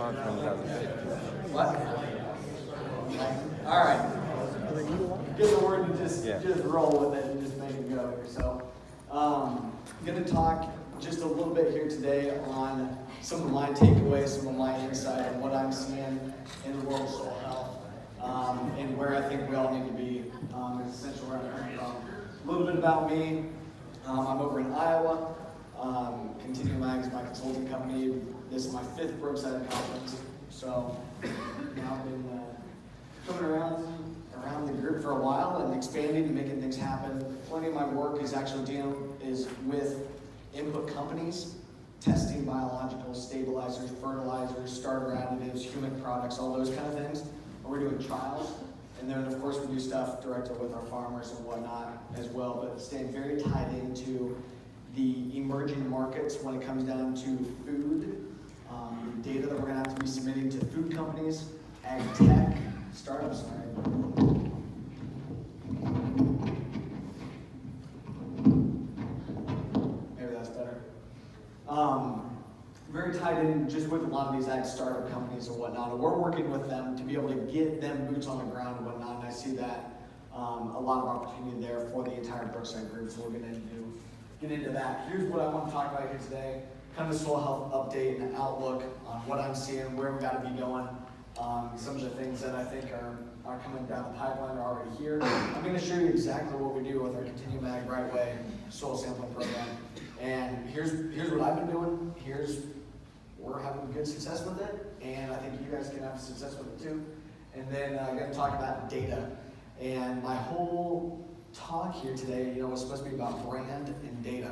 What? All right. Get the word and just roll with it and just make it go here. So, I'm going to talk just a little bit here today on some of my takeaways, some of my insight on what I'm seeing in the world of soul health, and where I think we all need to be. It's essential where I'm coming from. A little bit about me. I'm over in Iowa. Continuum Mag is my consulting company. This is my 5th Brookside Conference. So now I've been coming around the group for a while and expanding and making things happen. Plenty of my work is actually is with input companies, testing biological stabilizers, fertilizers, starter additives, human products, all those kind of things. And we're doing trials. And then, of course, we do stuff directly with our farmers and whatnot as well, but staying very tied into the emerging markets when it comes down to food, the data that we're going to have to be submitting to food companies, ag tech, startups. Maybe that's better. Very tied in just with a lot of these ag startup companies and whatnot. And we're working with them to be able to get them boots on the ground and whatnot. And I see that a lot of opportunity there for the entire Brookside group. So we're going to get into that. Here's what I want to talk about here today. Kind of a soil health update and outlook on what I'm seeing, where we got to be going. Some of the things that I think are coming down the pipeline are already here. I'm going to show you exactly what we do with our Continuum Ag Right Way soil sampling program. And here's what I've been doing. We're having good success with it, and I think you guys can have success with it too. And then I'm going to talk about data. And my whole talk here today, was supposed to be about brand and data.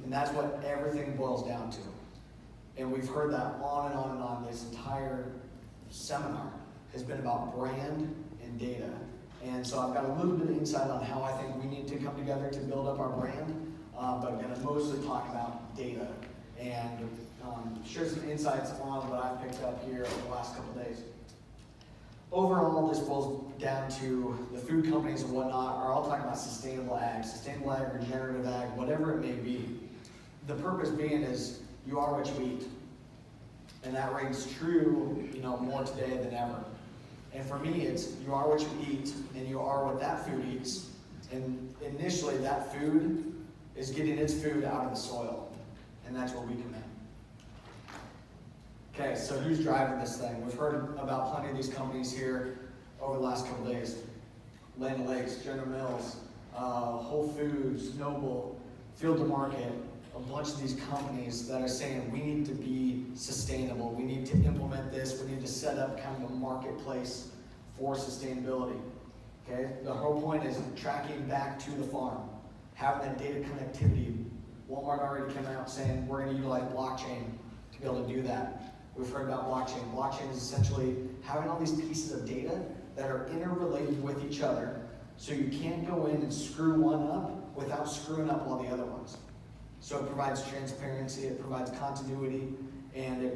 And that's what everything boils down to. And we've heard that on and on and on. This entire seminar has been about brand and data. And so I've got a little bit of insight on how I think we need to come together to build up our brand, but I'm going to mostly talk about data and share some insights on what I've picked up here over the last couple of days. Overall, this boils down to the food companies and whatnot are all talking about sustainable ag, regenerative ag, whatever it may be. The purpose being is you are what you eat. And that rings true, more today than ever. And for me, it's you are what you eat, and you are what that food eats. And initially, that food is getting its food out of the soil. And that's where we come in. Okay, so who's driving this thing? We've heard about plenty of these companies here over the last couple of days. Land O'Lakes, General Mills, Whole Foods, Noble, Field to Market, a bunch of these companies that are saying we need to be sustainable, we need to implement this, we need to set up kind of a marketplace for sustainability. Okay, the whole point is tracking back to the farm, having that data connectivity. Walmart already came out saying we're going to utilize blockchain to be able to do that. We've heard about blockchain. Blockchain is essentially having all these pieces of data that are interrelated with each other, so you can't go in and screw one up without screwing up all the other ones. So it provides transparency, it provides continuity, and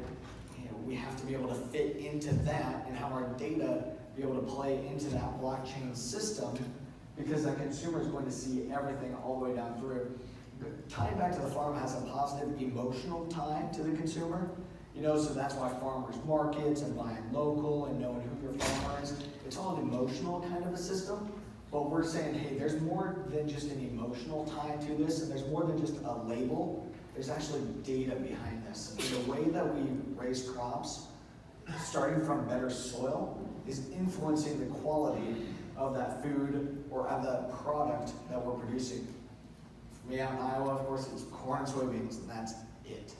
we have to be able to fit into that and have our data be able to play into that blockchain system, because that consumer is going to see everything all the way down through. Tying back to the farm has a positive emotional tie to the consumer. So that's why farmers markets and buying local and knowing who your farmer is. It's all an emotional kind of a system. But we're saying, hey, there's more than just an emotional tie to this, and there's more than just a label. There's actually data behind this. And the way that we raise crops, starting from better soil, is influencing the quality of that food or of that product that we're producing. For me out in Iowa, of course, it's corn and soybeans, and that's it.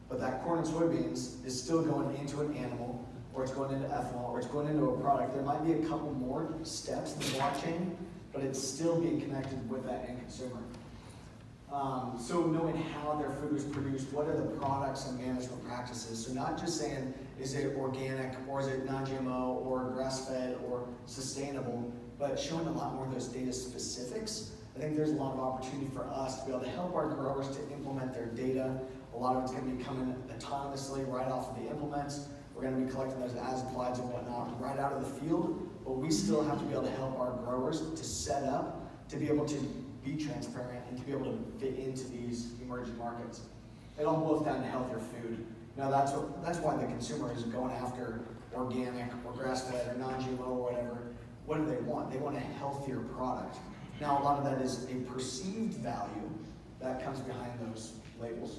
But that corn and soybeans is still going into an animal, or it's going into ethanol, or it's going into a product. There might be a couple more steps in the blockchain, but it's still being connected with that end consumer. So knowing how their food is produced, what are the products and management practices? So not just saying, is it organic, or is it non-GMO, or grass-fed, or sustainable, but showing a lot more of those data specifics. I think there's a lot of opportunity for us to be able to help our growers to implement their data. A lot of it's going to be coming autonomously right off of the implements. We're going to be collecting those as applieds and whatnot right out of the field, but we still have to be able to help our growers to set up, to be able to be transparent, and to be able to fit into these emerging markets. It all boils down to healthier food. Now that's why the consumer is going after organic or grass-fed or non-GMO or whatever. What do they want? They want a healthier product. Now a lot of that is a perceived value that comes behind those labels.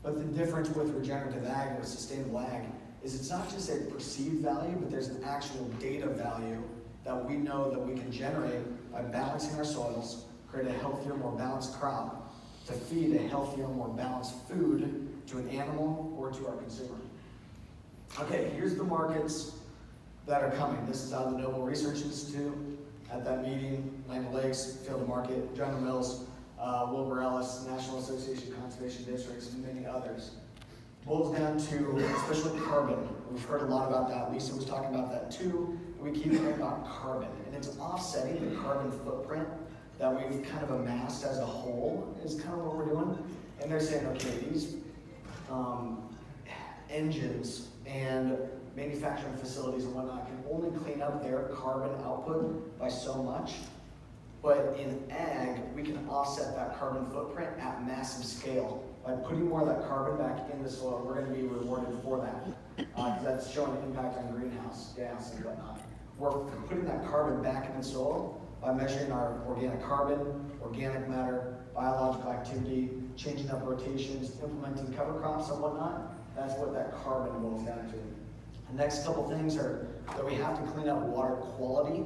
But the difference with regenerative ag and with sustainable ag is it's not just a perceived value, but there's an actual data value that we know that we can generate by balancing our soils, create a healthier, more balanced crop to feed a healthier, more balanced food to an animal or to our consumer. Okay, here's the markets that are coming. This is out of the Noble Research Institute at that meeting, Land O'Lakes, Field to Market, General Mills, Wilbur Ellis, National Association of Conservation Districts, and many others. Boils down to, especially carbon. We've heard a lot about that. Lisa was talking about that too. We keep hearing about carbon, and it's offsetting the carbon footprint that we've kind of amassed as a whole is kind of what we're doing. And they're saying, okay, these engines and manufacturing facilities and whatnot can only clean up their carbon output by so much. But in ag, we can offset that carbon footprint at massive scale. By putting more of that carbon back in the soil, we're going to be rewarded for that. Because that's showing an impact on greenhouse gas and whatnot. We're putting that carbon back in the soil by measuring our organic carbon, organic matter, biological activity, changing up rotations, implementing cover crops and whatnot. That's what that carbon boils down to. The next couple things are that we have to clean up water quality.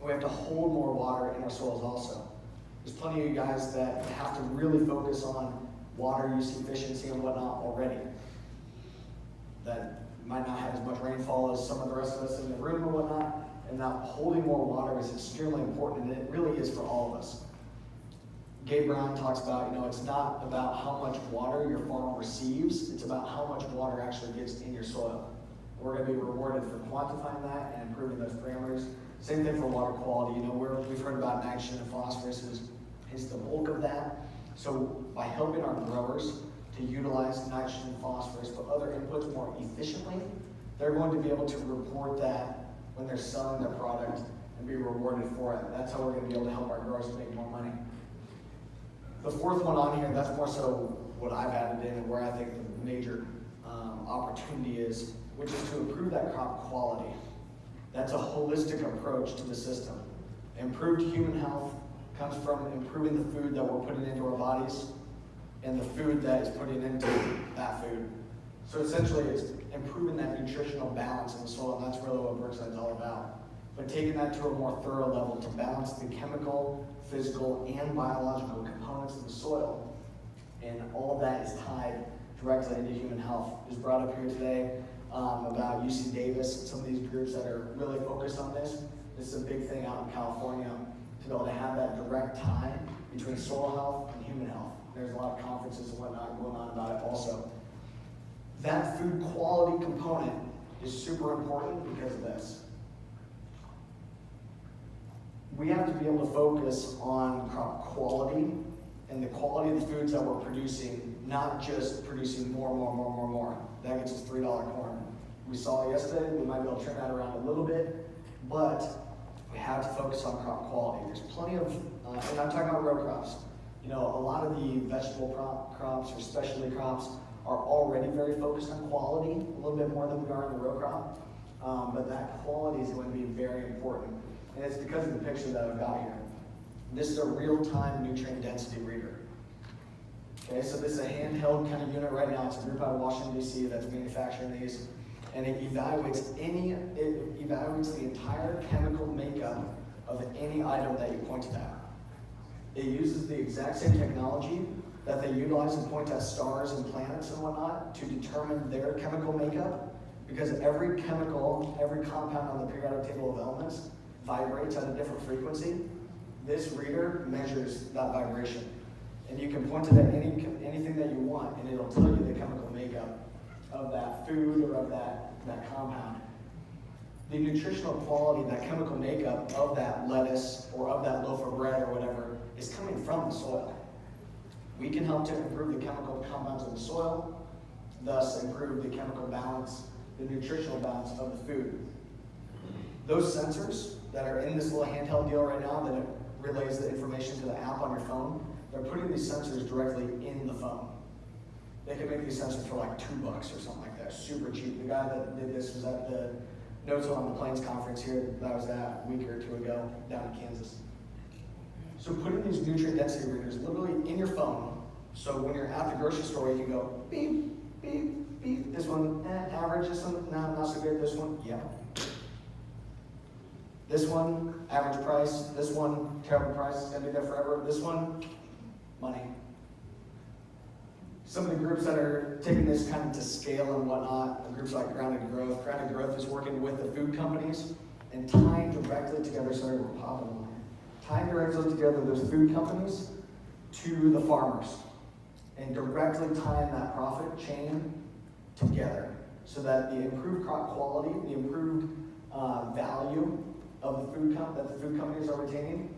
We have to hold more water in our soils also. There's plenty of you guys that have to really focus on water use efficiency and whatnot already. That might not have as much rainfall as some of the rest of us in the room or whatnot, and now holding more water is extremely important, and it really is for all of us. Gabe Brown talks about, it's not about how much water your farm receives, it's about how much water actually gets in your soil. We're going to be rewarded for quantifying that and improving those parameters. Same thing for water quality. We've heard about nitrogen and phosphorus is the bulk of that. So by helping our growers to utilize nitrogen and phosphorus but other inputs more efficiently, they're going to be able to report that when they're selling their product and be rewarded for it. That's how we're going to be able to help our growers make more money. The fourth one on here, that's more so what I've added in and where I think the major opportunity is, which is to improve that crop quality. That's a holistic approach to the system. Improved human health comes from improving the food that we're putting into our bodies and the food that is putting into that food. So essentially it's improving that nutritional balance in the soil, and that's really what Brookside's all about. But taking that to a more thorough level to balance the chemical, physical, and biological components of the soil. And all of that is tied directly into human health. It was brought up here today about UC Davis and some of these groups that are really focused on this. This is a big thing out in California to be able to have that direct tie between soil health and human health. There's a lot of conferences and whatnot going on about it also. That food quality component is super important because of this. We have to be able to focus on crop quality and the quality of the foods that we're producing, not just producing more. That gets us $3 corn. We saw yesterday, we might be able to turn that around a little bit, but we have to focus on crop quality. There's plenty of, and I'm talking about row crops. A lot of the vegetable crops or specialty crops are already very focused on quality, a little bit more than we are in the row crop, but that quality is going to be very important. And it's because of the picture that I've got here. This is a real-time nutrient density reader. Okay, so this is a handheld kind of unit right now. It's a group out of Washington, D.C. that's manufacturing these. And it evaluates the entire chemical makeup of any item that you pointed at. It uses the exact same technology that they utilize and point at stars and planets and whatnot to determine their chemical makeup, because every chemical, every compound on the periodic table of elements vibrates at a different frequency. This reader measures that vibration. And you can point it at anything that you want, and it'll tell you the chemical makeup of that food or of that compound. The nutritional quality, that chemical makeup of that lettuce or of that loaf of bread or whatever is coming from the soil. We can help to improve the chemical compounds of the soil, thus improve the chemical balance, the nutritional balance of the food. Those sensors that are in this little handheld deal right now that it relays the information to the app on your phone, they're putting these sensors directly in the phone. They can make these sensors for like $2 or something like that, super cheap. The guy that did this was at the Mitchell on the Plains Conference here that I was at a week or two ago down in Kansas. So putting these nutrient density readers literally in your phone, so when you're at the grocery store, you can go beep, beep, beep. This one, average. This one, no, not so good. This one, yeah. This one, average price. This one, terrible price. It's gonna be there forever. This one, money. Some of the groups that are taking this kind of to scale and whatnot, the groups like Grounded Growth. Grounded Growth is working with the food companies and tying directly together, sorry, we're popping on here. Tying directly together those food companies to the farmers and directly tying that profit chain together so that the improved crop quality, the improved value of the food that the food companies are retaining,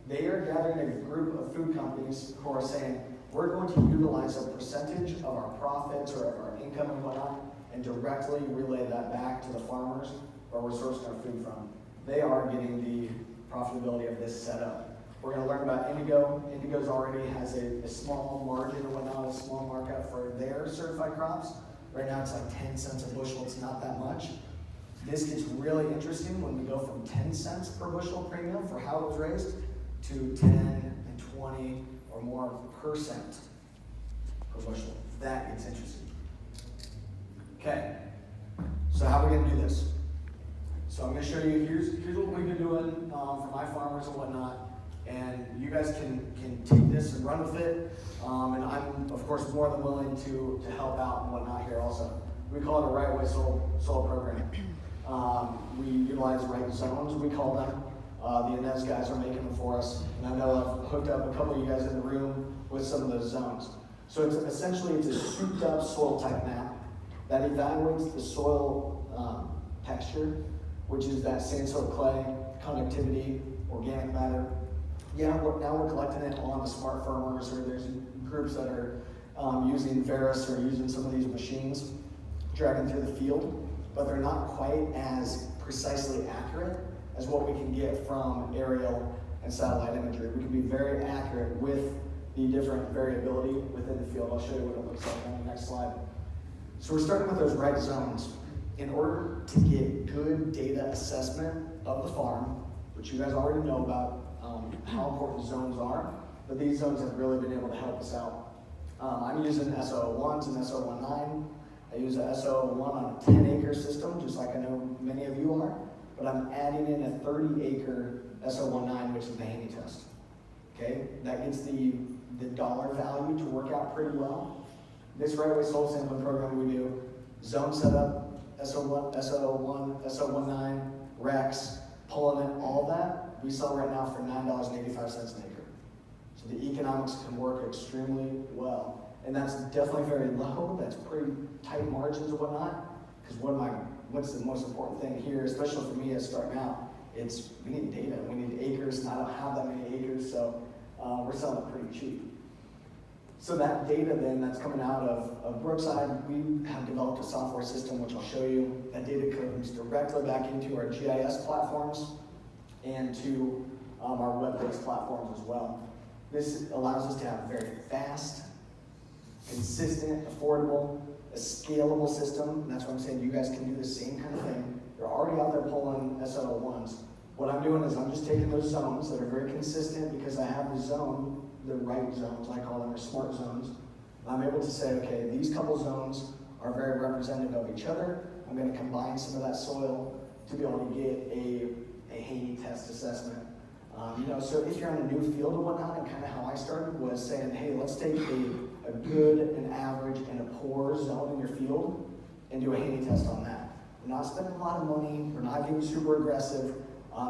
they are gathering a group of food companies who are saying, we're going to utilize a percentage of our profits or of our income and whatnot and directly relay that back to the farmers where we're sourcing our food from. They are getting the profitability of this setup. We're going to learn about indigo. Indigo's already has a small margin or whatnot, a small markup for their certified crops. Right now it's like 10 cents a bushel. It's not that much. This gets really interesting when we go from 10 cents per bushel premium for how it was raised to 10 and 20 or more percent per bushel. That gets interesting. Okay, so how are we going to do this? So I'm going to show you, here's what we've been doing for my farmers and whatnot, and you guys can take this and run with it, and I'm, of course, more than willing to help out and whatnot here also. We call it a right way soil program. We utilize right zones, we call them. The Inez guys are making them for us, and I know I've hooked up a couple of you guys in the room with some of those zones. So it's essentially a souped up soil type map that evaluates the soil texture, which is that sand, soil, clay, conductivity, organic matter. Yeah, now we're collecting it on the smart farmers, or there's groups that are using Veris or using some of these machines, dragging through the field, but they're not quite as precisely accurate as what we can get from aerial and satellite imagery. We can be very accurate with the different variability within the field. I'll show you what it looks like on the next slide. So we're starting with those right zones. In order to get good data assessment of the farm, which you guys already know about how important zones are, but these zones have really been able to help us out. I'm using SO1s and SO19. I use a SO1 on a 10-acre system, just like I know many of you are, but I'm adding in a 30-acre SO19, which is the Haney test. Okay, that gets the dollar value to work out pretty well. This right-of-way soil sampling program we do, zone setup, SO1, SO19, Rex, pulling in all that, we sell right now for $9.85 an acre. So the economics can work extremely well. And that's definitely very low, that's pretty tight margins and whatnot, because what's the most important thing here, especially for me as starting out, it's we need data, we need acres, and I don't have that many acres, so we're selling it pretty cheap. So that data then that's coming out of Brookside, we have developed a software system, which I'll show you. That data comes directly back into our GIS platforms and to our web-based platforms as well. This allows us to have a very fast, consistent, affordable, a scalable system. And that's what I'm saying, you guys can do the same kind of thing. You're already out there pulling SO1s. What I'm doing is I'm just taking those zones that are very consistent because I have the zone, the right zones, I call them, or smart zones. I'm able to say, okay, these couple zones are very representative of each other. I'm going to combine some of that soil to be able to get a Haney test assessment. So if you're on a new field or whatnot, and kind of how I started was saying, hey, let's take a good, an average, and a poor zone in your field and do a Haney test on that. We're not spending a lot of money. We're not getting super aggressive.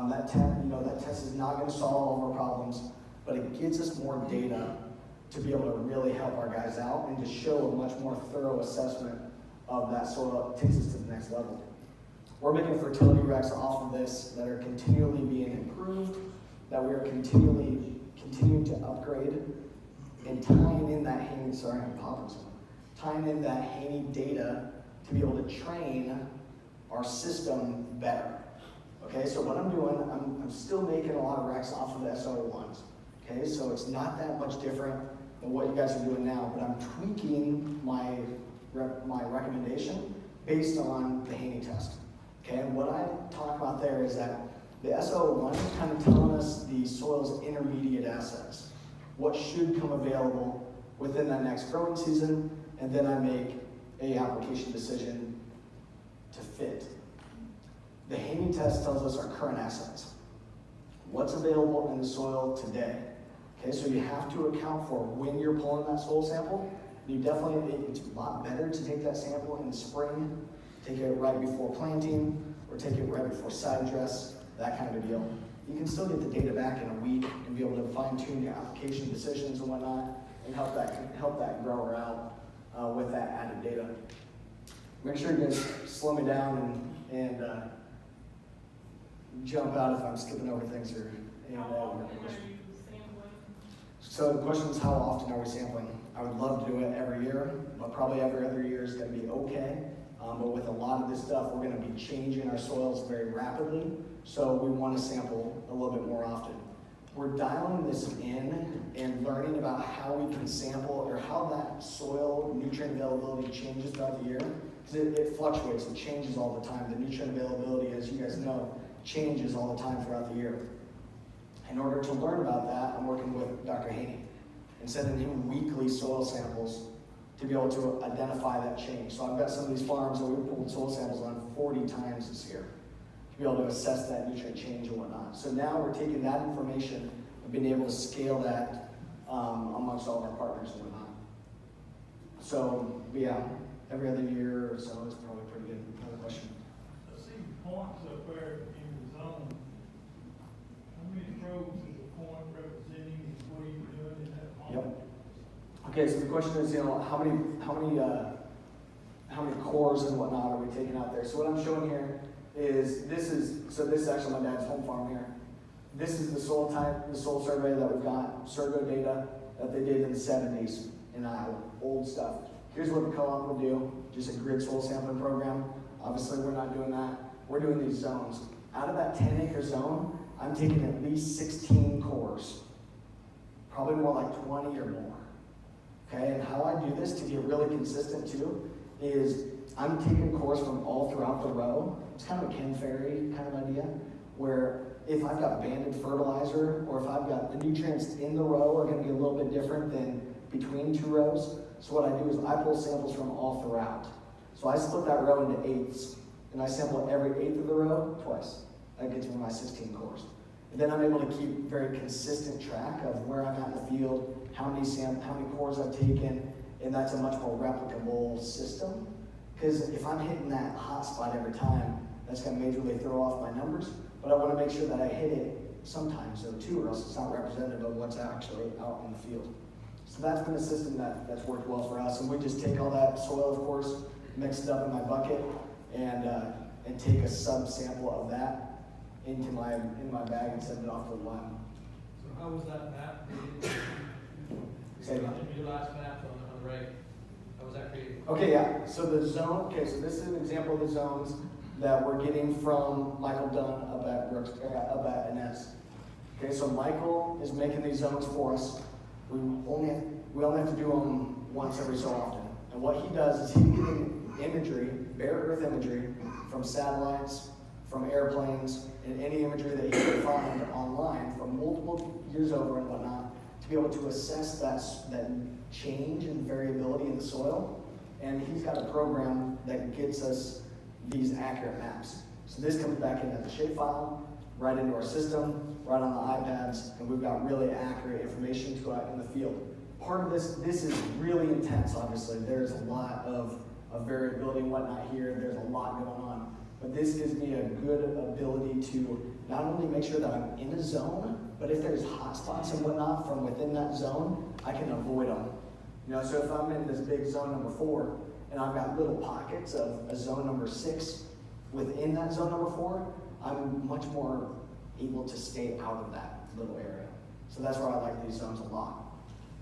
That test is not going to solve all of our problems, but it gives us more data to be able to really help our guys out and to show a much more thorough assessment of that soil. It takes us to the next level. We're making fertility recs off of this that are continually being improved, that we are continuing to upgrade, and tying in that Haney, tying in that Haney data to be able to train our system better. Okay, so what I'm doing, I'm still making a lot of recs off of the SO1s. Okay, so it's not that much different. than what you guys are doing now, but I'm tweaking my recommendation based on the Haney test. Okay, and what I talk about there is that the SO1 is kind of telling us the soil's intermediate assets, what should come available within that next growing season, and then I make a application decision to fit. The Haney test tells us our current assets, what's available in the soil today. Okay, so you have to account for when you're pulling that soil sample. You definitely, it's a lot better to take that sample in the spring, take it right before planting, or take it right before side dress, that kind of a deal. You can still get the data back in a week and be able to fine tune your application decisions and whatnot, and help that grower out with that added data. Make sure you guys slow me down and jump out if I'm skipping over things here. So the question is, how often are we sampling? I would love to do it every year, but probably every other year is going to be okay. But with a lot of this stuff, we're going to be changing our soils very rapidly, so we want to sample a little bit more often. We're dialing this in and learning about how we can sample, or how that soil nutrient availability changes throughout the year, because it fluctuates, it changes all the time. The nutrient availability, as you guys know, changes all the time throughout the year. In order to learn about that, I'm working with Dr. Haney and sending him weekly soil samples to be able to identify that change. So I've got some of these farms that we've pulled soil samples on 40 times this year to be able to assess that nutrient change and whatnot. So now we're taking that information and being able to scale that amongst all of our partners and whatnot. So yeah, every other year or so is probably pretty good. Another question? I see points up there in the zone. How many rows is a point representing, and what are you doing in that point? Yep. Okay, so the question is, how many cores and whatnot are we taking out there? So what I'm showing here is this is actually my dad's home farm here. This is the soil type, the soil survey that we've got, Surgo data that they did in the 70s in Iowa, old stuff. Here's what the co-op will do, just a grid soil sampling program. Obviously, we're not doing that. We're doing these zones. Out of that 10-acre zone, I'm taking at least 16 cores, probably more like 20 or more. Okay, and how I do this to get really consistent too is I'm taking cores from all throughout the row. It's kind of a Ken Ferry kind of idea, where if I've got banded fertilizer, or if I've got the nutrients in the row are going to be a little bit different than between two rows. So what I do is I pull samples from all throughout. So I split that row into eighths, and I sample every eighth of the row twice. That gets me my 16 cores. And then I'm able to keep very consistent track of where I'm at in the field, how many cores I've taken, and that's a much more replicable system. Because if I'm hitting that hot spot every time, that's going to majorly throw off my numbers. But I want to make sure that I hit it sometimes though too, or else it's not representative of what's actually out in the field. So that's been a system that's worked well for us. And we just take all that soil, of course, mix it up in my bucket, and take a sub-sample of that into my bag and send it off to the lab. So how was that map Say created? Your last map on the right, how was that created? Okay, yeah. So the zone, so this is an example of the zones that we're getting from Michael Dunn up at Inez. Okay, so Michael is making these zones for us. We only have to do them once every so often. And what he does is he's getting imagery, bare earth imagery, from satellites, from airplanes, and any imagery that he can find online from multiple years over and whatnot, to be able to assess that change and variability in the soil. And he's got a program that gets us these accurate maps. So this comes back in as a shapefile, right into our system, right on the iPads, and we've got really accurate information to go out in the field. Part of this is really intense, obviously. There's a lot of variability and whatnot here. There's a lot going on. But this gives me a good ability to not only make sure that I'm in a zone, but if there's hot spots and whatnot from within that zone, I can avoid them. So if I'm in this big zone number 4, and I've got little pockets of a zone number 6 within that zone number 4, I'm much more able to stay out of that little area. So that's where I like these zones a lot.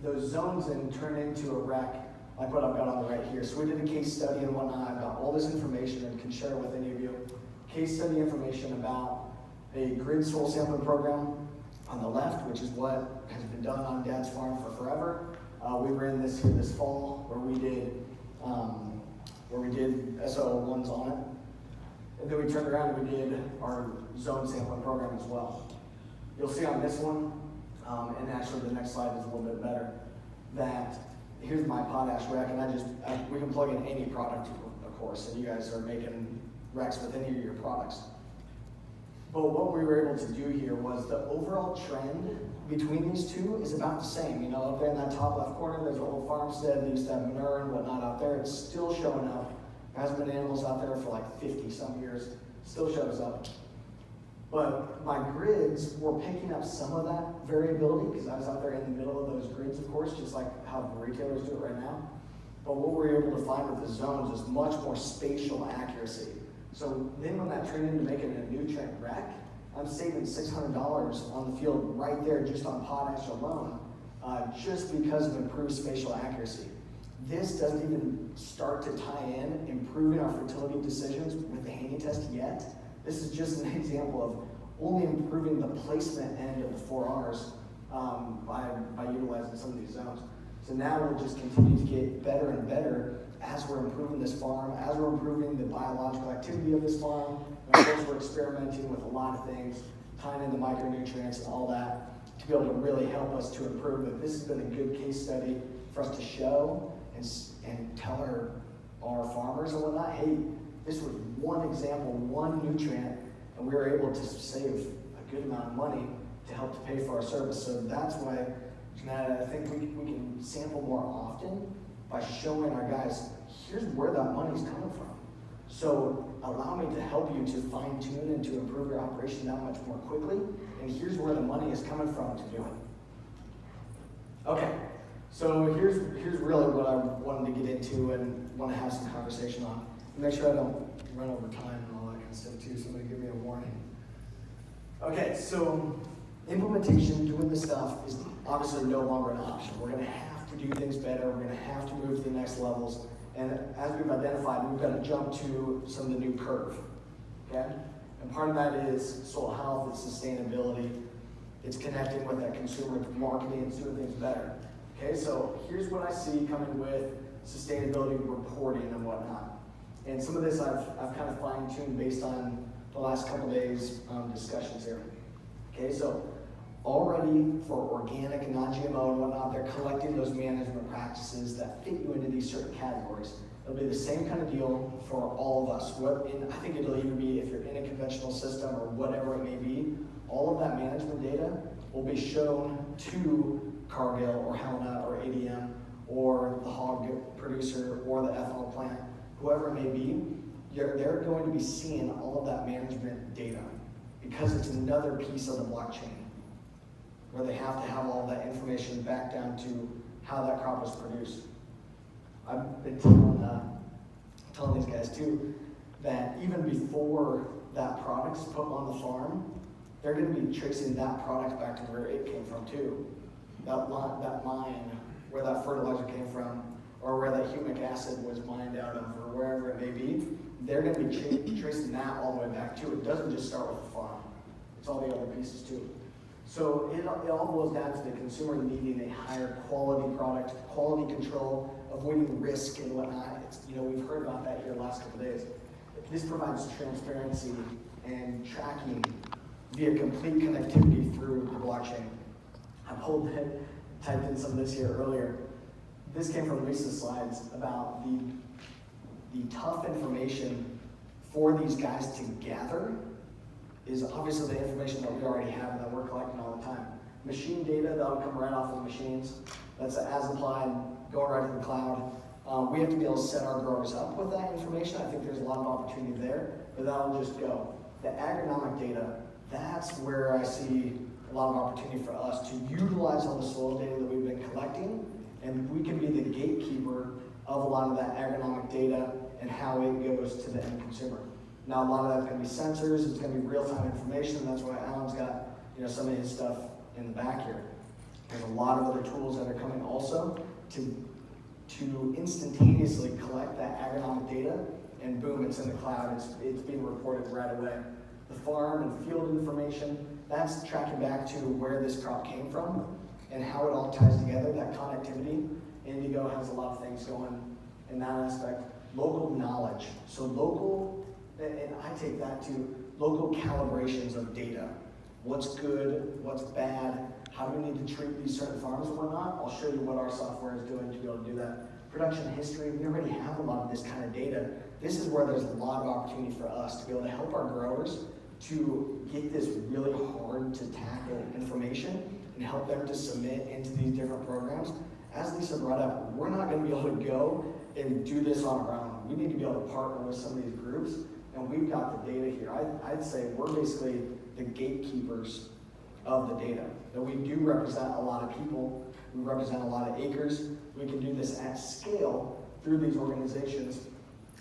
Those zones then turn into a rec, like what I've got on the right here. So we did a case study and whatnot. I've got all this information and can share it with any of you. Case study information about a grid soil sampling program on the left, which is what has been done on Dad's farm for forever. We ran this here this fall where we did SO1s on it. And then we turned around and we did our zone sampling program as well. You'll see on this one, and actually the next slide is a little bit better, that here's my potash rack, and we can plug in any product, of course, and you guys are making racks with any of your products. But what we were able to do here was the overall trend between these two is about the same. You know, up there in that top left corner, there's an old farmstead, they used to have manure and whatnot out there. It's still showing up. There hasn't been animals out there for like 50 some years. Still shows up. But my grids were picking up some of that variability because I was out there in the middle of those grids, of course, just like how retailers do it right now. But what we were able to find with the zones is much more spatial accuracy. So then when that turned into making a nutrient rack, I'm saving $600 on the field right there just on potash alone, just because of improved spatial accuracy. This doesn't even start to tie in improving our fertility decisions with the Haney test yet. This is just an example of only improving the placement end of the 4Rs by utilizing some of these zones. So now we'll just continue to get better and better as we're improving this farm, as we're improving the biological activity of this farm. And of course, we're experimenting with a lot of things, tying in the micronutrients and all that to be able to really help us to improve. But this has been a good case study for us to show and tell our farmers and whatnot, hey, this was one example, one nutrient, and we were able to save a good amount of money to help to pay for our service. So that's why I think we can sample more often by showing our guys, here's where that money's coming from. So allow me to help you to fine tune and to improve your operation that much more quickly, and here's where the money is coming from to do it. Okay, so here's really what I wanted to get into and want to have some conversation on. Make sure I don't run over time and all that kind of stuff too. Somebody give me a warning. Okay, so implementation, doing this stuff is obviously no longer an option. We're going to have to do things better. We're going to have to move to the next levels. And as we've identified, we've got to jump to some of the new curve. Okay? And part of that is soil health, it's sustainability, it's connecting with that consumer marketing, it's doing things better. Okay, so here's what I see coming with sustainability reporting and whatnot. And some of this I've kind of fine-tuned based on the last couple days' discussions here. Okay, so already for organic and non-GMO and whatnot, they're collecting those management practices that fit you into these certain categories. It'll be the same kind of deal for all of us. I think it'll even be if you're in a conventional system or whatever it may be, all of that management data will be shown to Cargill or Helena or ADM or the hog producer or the ethanol plant, whoever it may be. They're going to be seeing all of that management data because it's another piece of the blockchain where they have to have all that information back down to how that crop was produced. I've been telling these guys too that even before that product's put on the farm, they're going to be tracing that product back to where it came from too. That mine, where that fertilizer came from, or where that humic acid was mined out of, or wherever it may be, they're going to be tracing that all the way back too. It doesn't just start with the farm. It's all the other pieces too. So it all boils down to the consumer needing a higher quality product, quality control, avoiding risk and whatnot. We've heard about that here the last couple of days. This provides transparency and tracking via complete connectivity through the blockchain. I typed in some of this here earlier. This came from Lisa's slides about the tough information for these guys to gather is obviously the information that we already have and that we're collecting all the time. Machine data, that'll come right off of the machines. That's as applied, going right to the cloud. We have to be able to set our growers up with that information. I think there's a lot of opportunity there, but that'll just go. The agronomic data, that's where I see a lot of opportunity for us to utilize all the soil data that we've been collecting, and we can be the gatekeeper of a lot of that agronomic data and how it goes to the end consumer. Now, a lot of that's going to be sensors, it's going to be real-time information, and that's why Alan's got some of his stuff in the back here. There's a lot of other tools that are coming also to instantaneously collect that agronomic data, and boom, it's in the cloud, it's being reported right away. The farm and field information, that's tracking back to where this crop came from. and how it all ties together, that connectivity. Indigo has a lot of things going in that aspect. Local knowledge. So local, and I take that to local calibrations of data. What's good, what's bad, how do we need to treat these certain farms and whatnot. I'll show you what our software is doing to be able to do that. Production history, we already have a lot of this kind of data. This is where there's a lot of opportunity for us to be able to help our growers to get this really hard to tackle information and help them to submit into these different programs. As Lisa brought up, we're not going to be able to go and do this on our own. We need to be able to partner with some of these groups, and we've got the data here. I'd say we're basically the gatekeepers of the data. That we do represent a lot of people, we represent a lot of acres. We can do this at scale through these organizations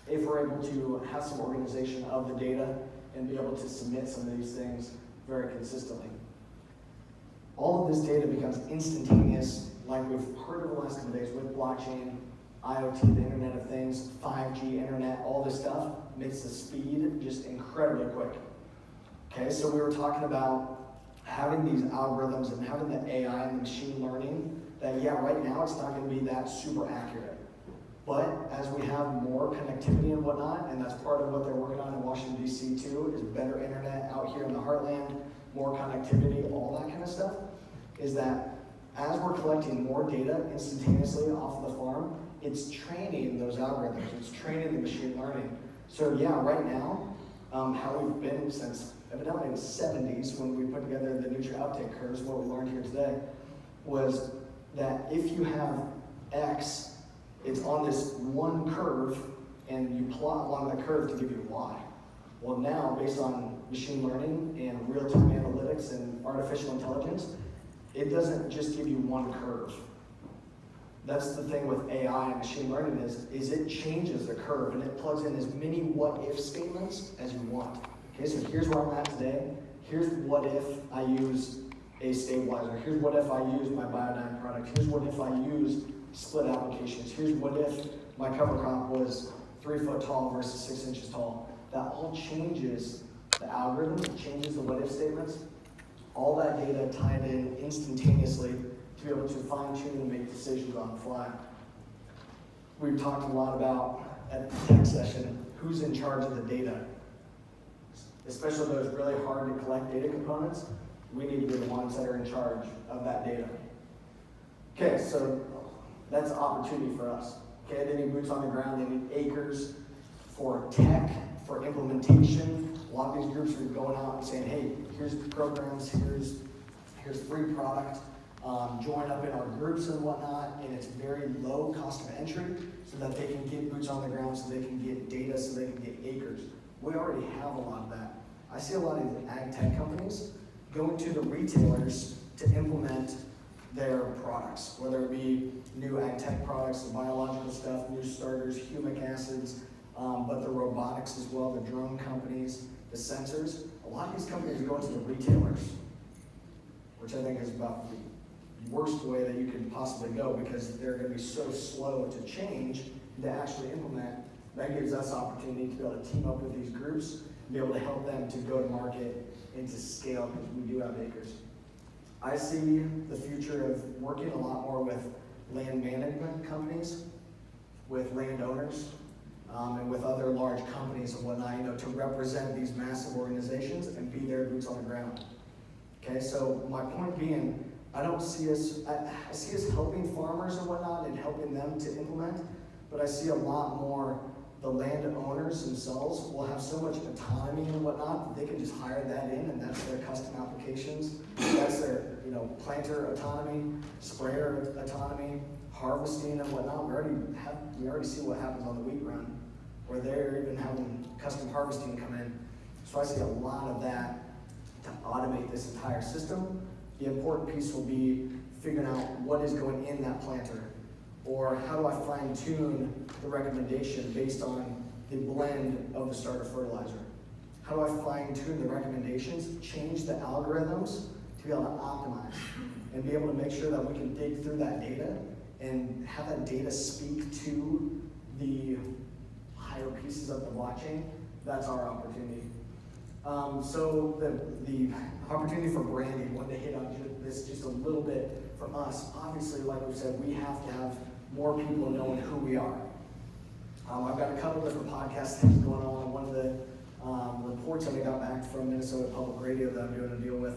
if we're able to have some organization of the data and be able to submit some of these things very consistently. All of this data becomes instantaneous, like we've heard over the last couple of days with blockchain, IoT, the Internet of Things, 5G, Internet, all this stuff makes the speed just incredibly quick. Okay, so we were talking about having these algorithms and having the AI and the machine learning that, yeah, right now it's not going to be that super accurate. But as we have more connectivity and whatnot, and that's part of what they're working on in Washington, D.C. too, is better internet out here in the heartland, more connectivity, all that kind of stuff, is that as we're collecting more data instantaneously off of the farm, it's training those algorithms, it's training the machine learning. So yeah, right now, how we've been since evidently in the 70s when we put together the nutrient uptake curves, what we learned here today, was that if you have X, it's on this one curve, and you plot along that curve to give you Y. Well now, based on machine learning and real-time analytics and artificial intelligence, it doesn't just give you one curve. That's the thing with AI and machine learning is it changes the curve and it plugs in as many what-if statements as you want. Okay, so here's where I'm at today. Here's what if I use a stabilizer. Here's what if I use my Biodyne product. Here's what if I use split applications. Here's what if my cover crop was 3 foot tall versus 6 inches tall. That all changes the algorithm, it changes the what if statements. All that data tied in instantaneously to be able to fine tune and make decisions on the fly. We've talked a lot about at the tech session, who's in charge of the data. Especially those really hard to collect data components, we need to be the ones that are in charge of that data. Okay, so that's opportunity for us. Okay, they need boots on the ground, they need acres for tech, for implementation. A lot of these groups are going out and saying, hey, here's programs, here's free product, join up in our groups and whatnot, and it's very low cost of entry so that they can get boots on the ground, so they can get data, so they can get acres. We already have a lot of that. I see a lot of these ag tech companies going to the retailers to implement their products, whether it be new ag tech products, the biological stuff, new starters, humic acids, but the robotics as well, the drone companies, the sensors. A lot of these companies are going to the retailers, which I think is about the worst way that you could possibly go because they're going to be so slow to change and to actually implement. That gives us opportunity to be able to team up with these groups and be able to help them to go to market and to scale because we do have acres. I see the future of working a lot more with land management companies, with landowners, and with other large companies and whatnot, to represent these massive organizations and be their boots on the ground. Okay, so my point being, I see us helping farmers and whatnot and helping them to implement, but I see a lot more the landowners themselves will have so much autonomy and whatnot that they can just hire that in, and that's their custom applications. That's their, planter autonomy, sprayer autonomy, harvesting and whatnot. We already see what happens on the wheat run, where they're even having custom harvesting come in. So I see a lot of that to automate this entire system. The important piece will be figuring out what is going in that planter, or how do I fine tune the recommendation based on the blend of the starter fertilizer? How do I fine tune the recommendations, change the algorithms to be able to optimize and be able to make sure that we can dig through that data and have that data speak to the higher pieces of the blockchain? That's our opportunity. So the opportunity for branding, wanted to hit on this just a little bit for us, obviously, like we said, we have to have more people knowing who we are. I've got a couple different podcast things going on. One of the reports that I got back from Minnesota Public Radio that I'm doing a deal with,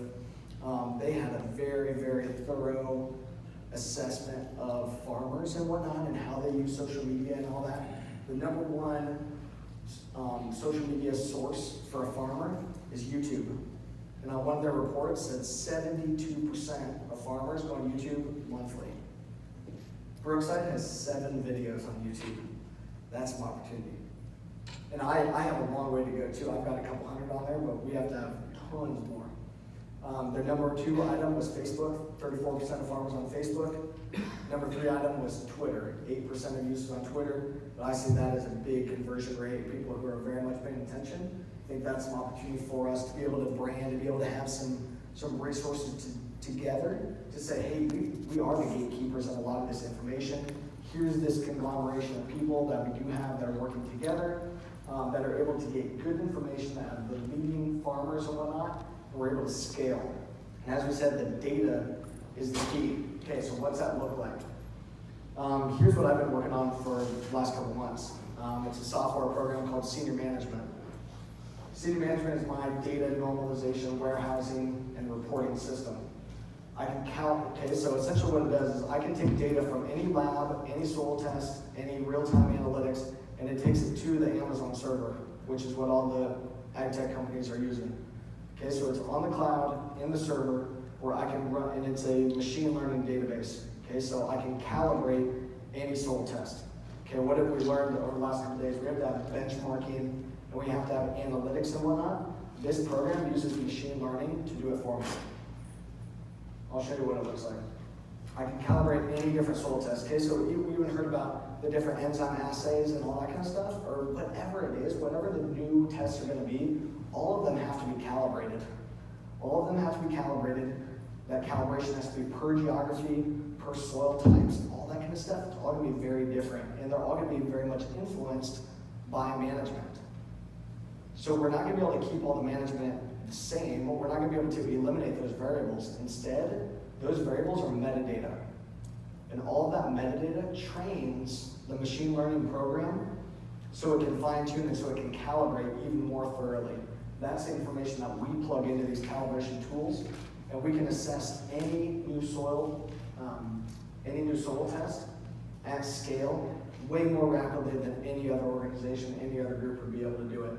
they had a very, very thorough assessment of farmers and whatnot and how they use social media and all that. The number one social media source for a farmer is YouTube. And on one of their reports said 72% of farmers go on YouTube monthly. Brookside has 7 videos on YouTube. That's my opportunity. And I have a long way to go too. I've got a couple hundred on there, but we have to have tons more. Their number 2 item was Facebook. 34% of farmers on Facebook. Number 3 item was Twitter. 8% of users on Twitter. But I see that as a big conversion rate. People who are very much paying attention. I think that's an opportunity for us to be able to brand, to be able to have some resources together to say, hey, we are the gatekeepers of a lot of this information. Here's this conglomeration of people that we do have that are working together, that are able to get good information out of the leading farmers and whatnot, and we're able to scale. And as we said, the data is the key. Okay, so what's that look like? Here's what I've been working on for the last couple months. It's a software program called Senior Management. Senior Management is my data normalization, warehousing, and reporting system. I can count, okay, so essentially what it does is I can take data from any lab, any soil test, any real-time analytics, and it takes it to the Amazon server, which is what all the ag tech companies are using. Okay, so it's on the cloud, in the server, where I can run, and it's a machine learning database. Okay, so I can calibrate any soil test. Okay, what have we learned over the last couple of days? We have to have benchmarking, and we have to have analytics and whatnot. This program uses machine learning to do it for me. I'll show you what it looks like. I can calibrate any different soil test. Okay, so we even heard about the different enzyme assays and all that kind of stuff, or whatever it is, whatever the new tests are going to be, all of them have to be calibrated. All of them have to be calibrated. That calibration has to be per geography, per soil types, all that kind of stuff. It's all going to be very different, and they're all going to be very much influenced by management. So we're not going to be able to keep all the management the same. We're not going to be able to eliminate those variables. Instead, those variables are metadata. And all of that metadata trains the machine learning program so it can fine-tune and so it can calibrate even more thoroughly. That's the information that we plug into these calibration tools, and we can assess any new soil test at scale way more rapidly than any other organization, any other group would be able to do it.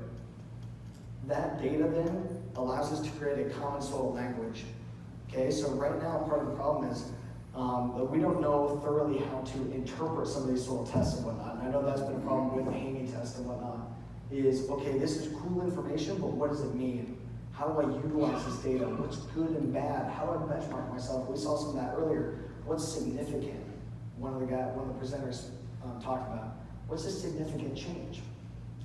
That data then allows us to create a common soil language. Okay, so right now part of the problem is that we don't know thoroughly how to interpret some of these soil tests and whatnot. And I know that's been a problem with the Haney test and whatnot. Is, okay, this is cool information, but what does it mean? How do I utilize this data? What's good and bad? How do I benchmark myself? We saw some of that earlier. What's significant? One of the presenters talked about. What's a significant change?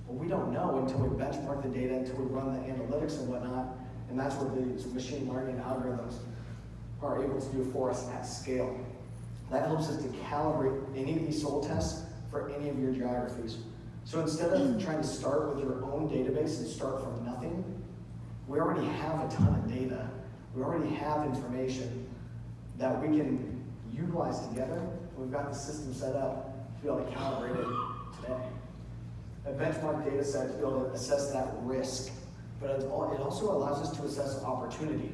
Well, we don't know until we benchmark the data, until we run the analytics and whatnot, and that's what these machine learning algorithms are able to do for us at scale. That helps us to calibrate any of these soil tests for any of your geographies. So instead of trying to start with your own database and start from nothing, we already have a ton of data. We already have information that we can utilize together. We've got the system set up to be able to calibrate it today. A benchmark data set to be able to assess that risk, but it also allows us to assess opportunity.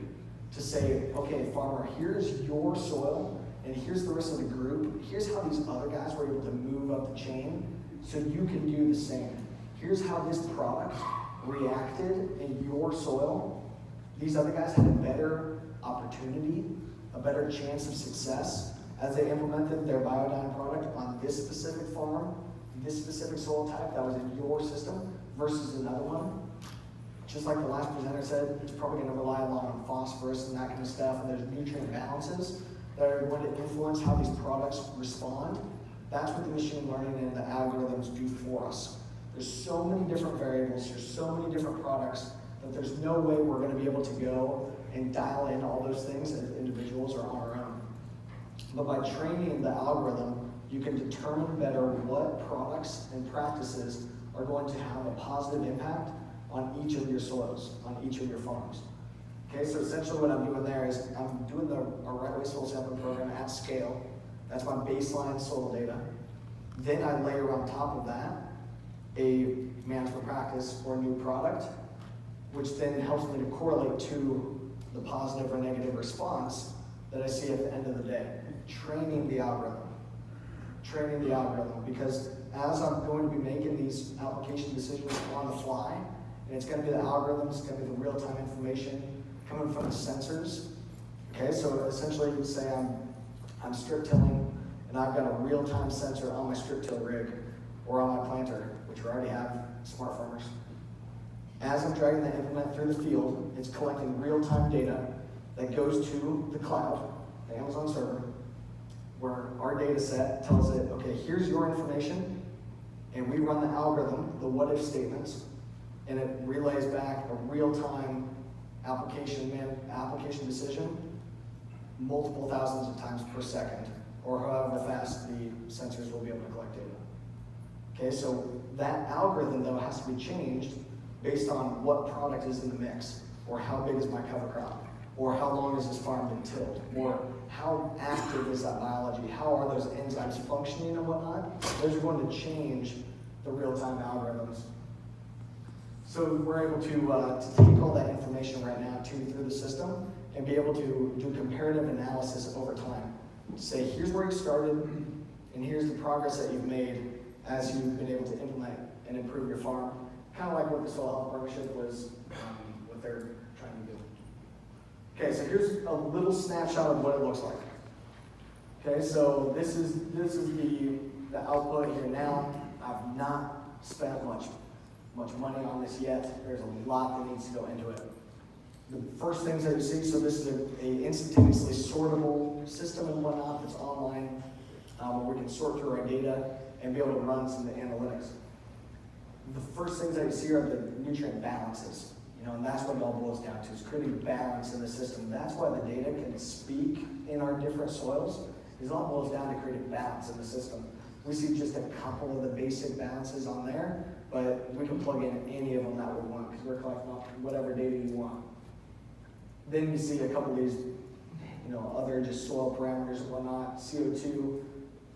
To say, okay, farmer, here's your soil, and here's the rest of the group. Here's how these other guys were able to move up the chain, so you can do the same. Here's how this product reacted in your soil. These other guys had a better opportunity, a better chance of success as they implemented their Biodyne product on this specific farm, this specific soil type that was in your system versus another one. Just like the last presenter said, it's probably going to rely a lot on phosphorus and that kind of stuff, and there's nutrient balances that are going to influence how these products respond. That's what the machine learning and the algorithms do for us. There's so many different variables, there's so many different products that there's no way we're going to be able to go and dial in all those things as individuals or on our own. But by training the algorithm, you can determine better what products and practices are going to have a positive impact on each of your soils, on each of your farms. Okay, so essentially what I'm doing there is I'm doing a right-way soil sampling program at scale. That's my baseline soil data. Then I layer on top of that a management practice or new product, which then helps me to correlate to the positive or negative response that I see at the end of the day. Training the algorithm, because as I'm going to be making these application decisions on the fly, and it's going to be the algorithms, it's going to be the real-time information coming from the sensors. Okay, so essentially you would say I'm strip tilling, and I've got a real-time sensor on my strip till rig or on my planter, which we already have smart farmers. As I'm dragging that implement through the field, it's collecting real-time data that goes to the cloud, the Amazon server, where our data set tells it, okay, here's your information, and we run the algorithm, the what-if statements, and it relays back a real-time application decision multiple thousands of times per second, or however fast the sensors will be able to collect data. Okay, so that algorithm, though, has to be changed based on what product is in the mix, or how big is my cover crop, or how long has this farm been tilled, or how active is that biology, how are those enzymes functioning and whatnot. Those are going to change the real-time algorithms. So we're able to take all that information right now through the system and be able to do comparative analysis over time. To say, here's where you started, and here's the progress that you've made as you've been able to implement and improve your farm. Kind of like what the Soil Health Partnership was, what they're trying to do. Okay, so here's a little snapshot of what it looks like. Okay, so this is the output here now. I've not spent much money on this yet. There's a lot that needs to go into it. The first things that you see, so this is a instantaneously sortable system and whatnot that's online, where we can sort through our data and be able to run some of the analytics. The first things that you see are the nutrient balances, and that's what it all boils down to, is creating balance in the system. That's why the data can speak in our different soils, is it all boils down to creating balance in the system. We see just a couple of the basic balances on there, but we can plug in any of them that we want, because we're collecting whatever data you want. Then you see a couple of these, other just soil parameters and whatnot, CO2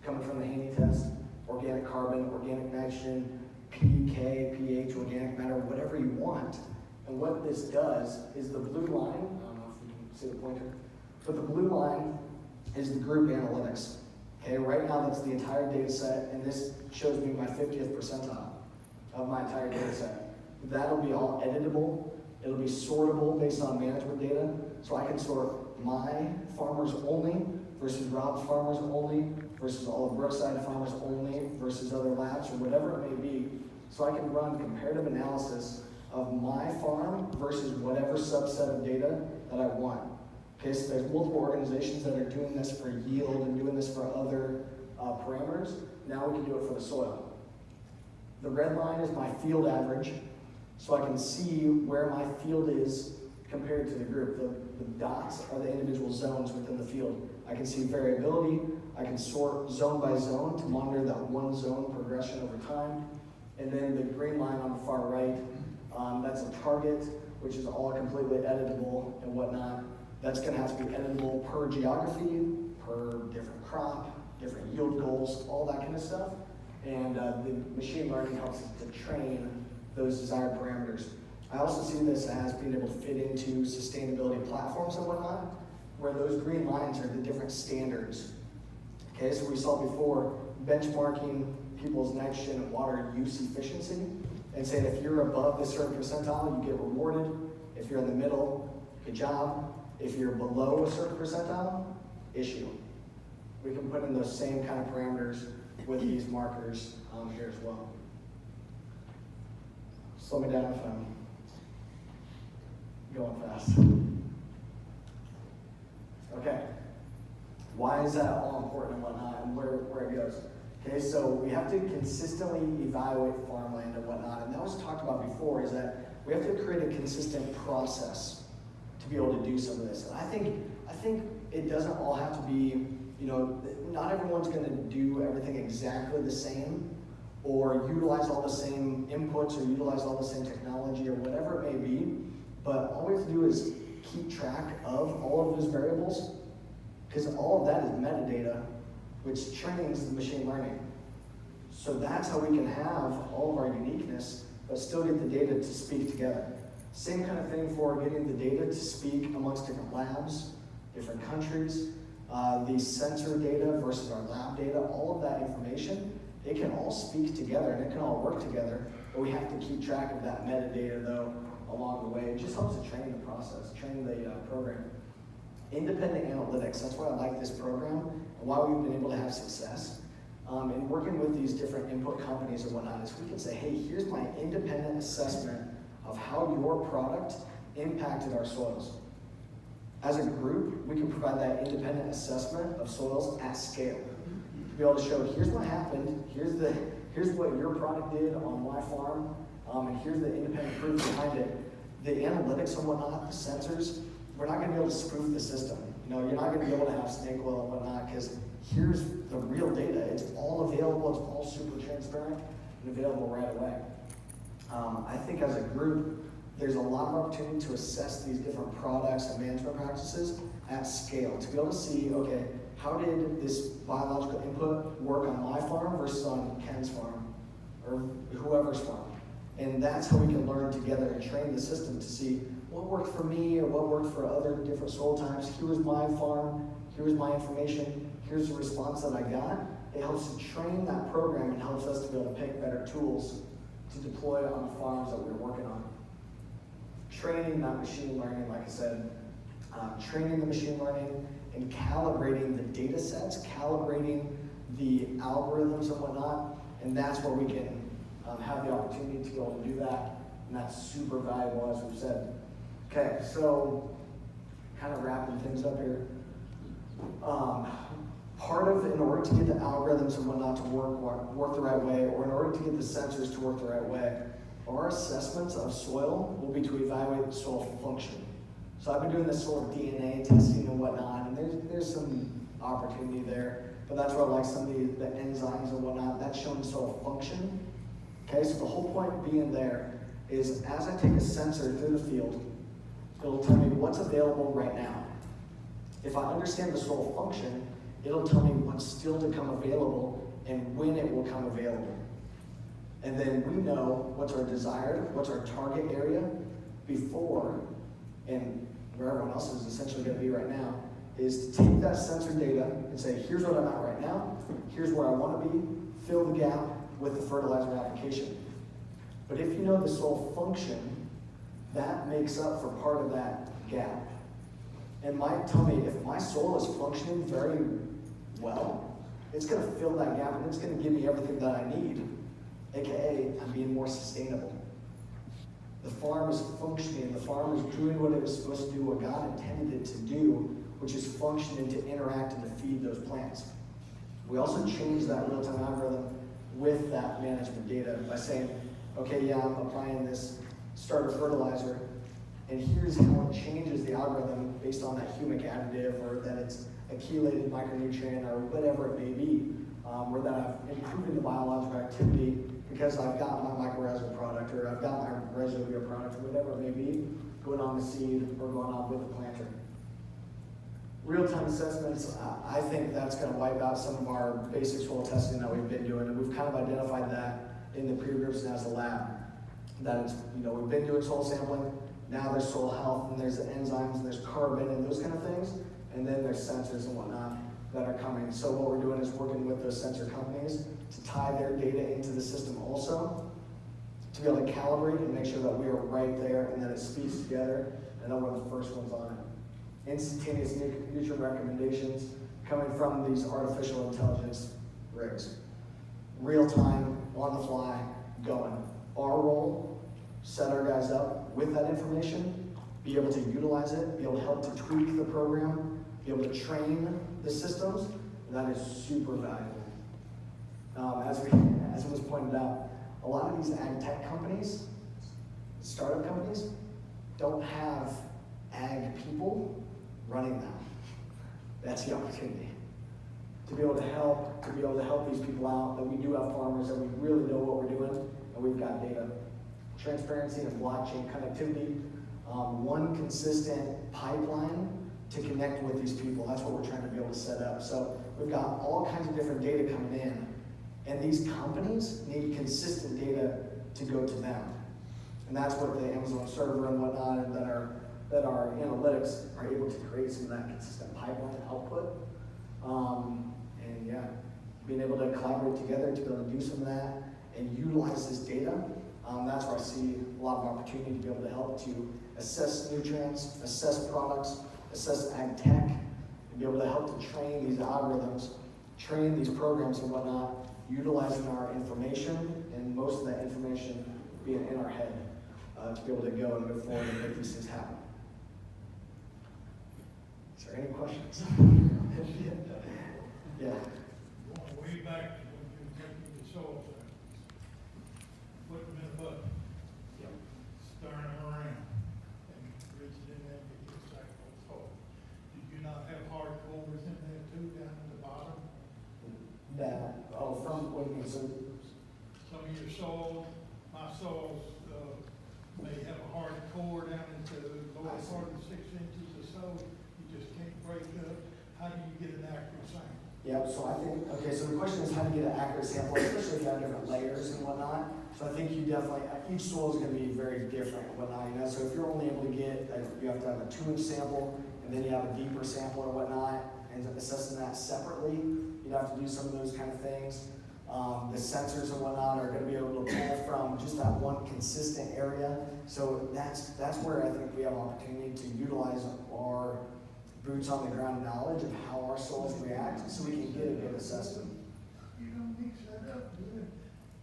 coming from the Haney test, organic carbon, organic nitrogen, pK, pH, organic matter, whatever you want. And what this does is the blue line, I don't know if you can see the pointer, but the blue line is the group analytics. Okay, right now that's the entire data set, and this shows me my 50th percentile of my entire data set. That'll be all editable. It'll be sortable based on management data, so I can sort my farmers only versus Rob's farmers only versus all of Brookside farmers only versus other labs or whatever it may be. So I can run comparative analysis of my farm versus whatever subset of data that I want. Okay, so there's multiple organizations that are doing this for yield and doing this for other parameters. Now we can do it for the soil. The red line is my field average, so I can see where my field is compared to the group. The dots are the individual zones within the field. I can see variability. I can sort zone by zone to monitor that one zone progression over time. And then the green line on the far right, that's a target, which is all completely editable and whatnot. That's going to have to be editable per geography, per different crop, different yield goals, all that kind of stuff. And the machine learning helps us to train those desired parameters. I also see this as being able to fit into sustainability platforms and whatnot, where those green lines are the different standards. Okay, so we saw before benchmarking people's nitrogen and water use efficiency and saying if you're above this certain percentile, you get rewarded. If you're in the middle, good job. If you're below a certain percentile, issue. We can put in those same kind of parameters with these markers here as well. Slow me down if I'm going fast. Okay. Why is that all important and whatnot, and where it goes? Okay, so we have to consistently evaluate farmland and whatnot, and that was talked about before, is that we have to create a consistent process to be able to do some of this. And I think it doesn't all have to be, not everyone's going to do everything exactly the same, or utilize all the same inputs, or utilize all the same technology, or whatever it may be. But all we have to do is keep track of all of those variables, because all of that is metadata, which trains the machine learning. So that's how we can have all of our uniqueness, but still get the data to speak together. Same kind of thing for getting the data to speak amongst different labs, different countries, the sensor data versus our lab data, all of that information, it can all speak together and it can all work together, but we have to keep track of that metadata though along the way. It just helps to train the process, train the program. Independent analytics, that's why I like this program and why we've been able to have success. In working with these different input companies and whatnot, is we can say, hey, here's my independent assessment of how your product impacted our soils. As a group, we can provide that independent assessment of soils at scale. To be able to show, here's what happened, here's what your product did on my farm, and here's the independent proof behind it. The analytics and whatnot, the sensors, we're not gonna be able to spoof the system. You know, you're not gonna be able to have snake oil and whatnot, because here's the real data. It's all available, it's all super transparent and available right away. I think as a group, there's a lot of opportunity to assess these different products and management practices at scale, to be able to see, okay, how did this biological input work on my farm versus on Ken's farm, or whoever's farm? And that's how we can learn together and train the system to see what worked for me or what worked for other different soil types. Here was my farm, here was my information, here's the response that I got. It helps to train that program and helps us to be able to pick better tools to deploy on the farms that we're working on. Training that machine learning, like I said, training the machine learning and calibrating the data sets, calibrating the algorithms and whatnot, and that's where we can have the opportunity to be able to do that, and that's super valuable, as we've said. Okay, so kind of wrapping things up here. Part of, in order to get the algorithms and whatnot to work the right way, or in order to get the sensors to work the right way, our assessments of soil will be to evaluate the soil function. So I've been doing this soil DNA testing and whatnot, and there's some opportunity there, but that's where I like some of the enzymes and whatnot, that's showing soil function. Okay, so the whole point being there is as I take a sensor through the field, it'll tell me what's available right now. If I understand the soil function, it'll tell me what's still to come available and when it will come available. And then we know what's our desired, what's our target area before, and where everyone else is essentially going to be right now, is to take that sensor data and say, here's what I'm at right now, here's where I want to be, fill the gap with the fertilizer application. But if you know the soil function, that makes up for part of that gap. And might tell me if my soil is functioning very well, it's going to fill that gap and it's going to give me everything that I need, aka I'm being more sustainable. The farm is functioning, the farm is doing what it was supposed to do, what God intended it to do, which is functioning to interact and to feed those plants. We also change that real-time algorithm with that management data by saying, okay, yeah, I'm applying this starter fertilizer, and here's how it changes the algorithm based on that humic additive, or that it's a chelated micronutrient, or whatever it may be, or that I'm improving the biological activity because I've got my mycorrhizal product, or I've got my rhizobia product, or whatever it may be, going on the seed or going on with the planter. Real-time assessments, I think that's going to wipe out some of our basic soil testing that we've been doing, and we've kind of identified that in the peer groups and as a lab. That it's, we've been doing soil sampling, now there's soil health, and there's the enzymes, and there's carbon, and those kind of things, and then there's sensors and whatnot that are coming. So what we're doing is working with those sensor companies to tie their data into the system also, to be able to calibrate and make sure that we are right there and that it speaks together, and that we're the first ones on it. Instantaneous nutrient recommendations coming from these artificial intelligence rigs. Real time, on the fly, going. Our role, set our guys up with that information, be able to utilize it, be able to help to tweak the program, be able to train the systems. That is super valuable. As it was pointed out, a lot of these ag tech companies, startup companies, don't have ag people running them. That's the opportunity. To be able to help these people out, that we do have farmers, that we really know what we're doing, and we've got data. Transparency and blockchain connectivity. one consistent pipeline to connect with these people. That's what we're trying to be able to set up. So we've got all kinds of different data coming in, and these companies need consistent data to go to them. And that's what the Amazon server and whatnot, and that our analytics are able to create some of that consistent pipeline output. And yeah, being able to collaborate together to be able to do some of that and utilize this data, that's where I see a lot of opportunity to be able to help to assess nutrients, assess products, assess ag tech, and be able to help to train these algorithms, train these programs and whatnot, utilizing our information, and most of that information being in our head, to be able to go and move forward and make these things happen. Is there any questions? Yeah. Going way back to when you were taking the soil samples, put them in a bucket, Yep. stirring them around, and reaching in there to get a sample of soil. Did you not have hard cores in there too, down at the bottom? From what you said. Some of your soils, my soils, may have a hard core down into the lower part of 6 inches or so, you just can't break up. How do you get an accurate sample? Yep, so I think, okay, so the question is how to get an accurate sample, especially if you have different layers and whatnot. So I think you definitely, each soil is going to be very different and whatnot, you know. So if you're only able to get, you have to have a 2-inch sample, and then you have a deeper sample or whatnot, and assessing that separately, you'd have to do some of those kind of things. The sensors and whatnot are going to be able to pull from just that one consistent area. So that's where I think we have opportunity to utilize our boots on the ground knowledge of how our soils react, so we can get a good assessment. You don't mix that up good,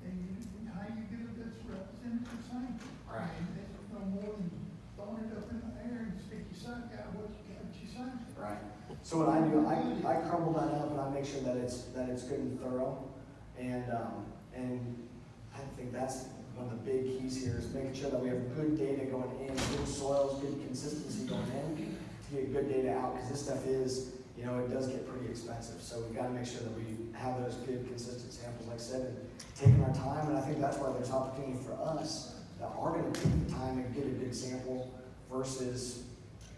and how you get it that's representative sample? Right. I mean, it's no more than throwing it up in the air and stick your suck out what you sample. Right. So what I do, I crumble that up and I make sure that it's good and thorough, and I think that's one of the big keys here is making sure that we have good data going in, good soils, good consistency going in, to get good data out, because this stuff is, you know, it does get pretty expensive. So we've got to make sure that we have those good, consistent samples, like I said, and taking our time. And I think that's why there's opportunity for us that are going to take the time and get a good sample versus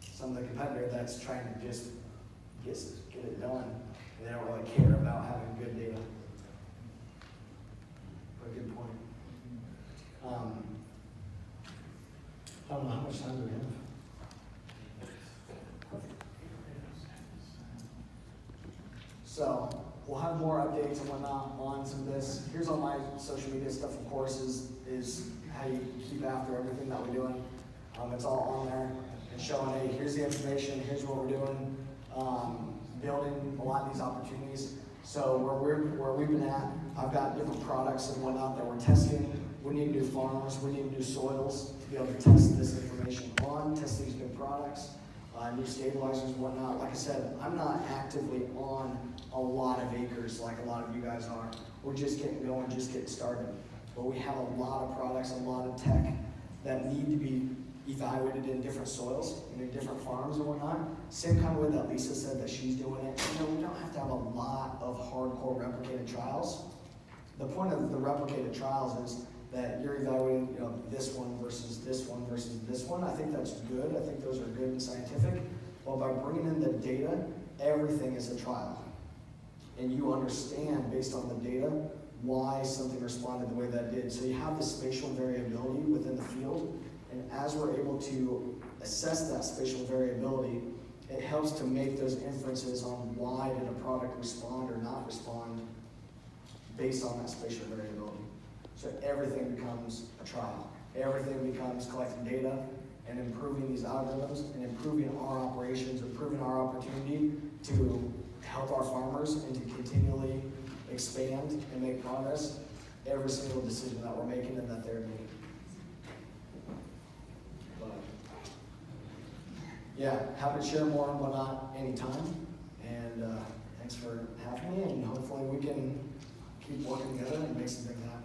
some of the competitor that's trying to just get it done, and they don't really care about having good data. But good point. I don't know how much time do we have. So we'll have more updates and whatnot on some of this. Here's all my social media stuff, of course, is how you keep after everything that we're doing. It's all on there and showing, hey, here's the information, here's what we're doing, building a lot of these opportunities. So where we've been at, I've got different products and whatnot that we're testing. We need new farms, we need new soils to be able to test this information on, test these new products, new stabilizers and whatnot. Like I said, I'm not actively on a lot of acres like a lot of you guys are. We're just getting going, just getting started. But we have a lot of products, a lot of tech that need to be evaluated in different soils and in different farms and whatnot. Same kind of way that Lisa said that she's doing it. You know, we don't have to have a lot of hardcore replicated trials. The point of the replicated trials is that you're evaluating, you know, this one versus this one versus this one. I think that's good. I think those are good and scientific. But by bringing in the data, everything is a trial. And you understand, based on the data, why something responded the way that it did. So you have the spatial variability within the field. And as we're able to assess that spatial variability, it helps to make those inferences on why did a product respond or not respond based on that spatial variability. So everything becomes a trial. Everything becomes collecting data and improving these algorithms and improving our operations, improving our opportunity to help our farmers and to continually expand and make progress every single decision that we're making and that they're making. But yeah, happy to share more and whatnot anytime. And thanks for having me, and hopefully we can keep working together and make some things happen.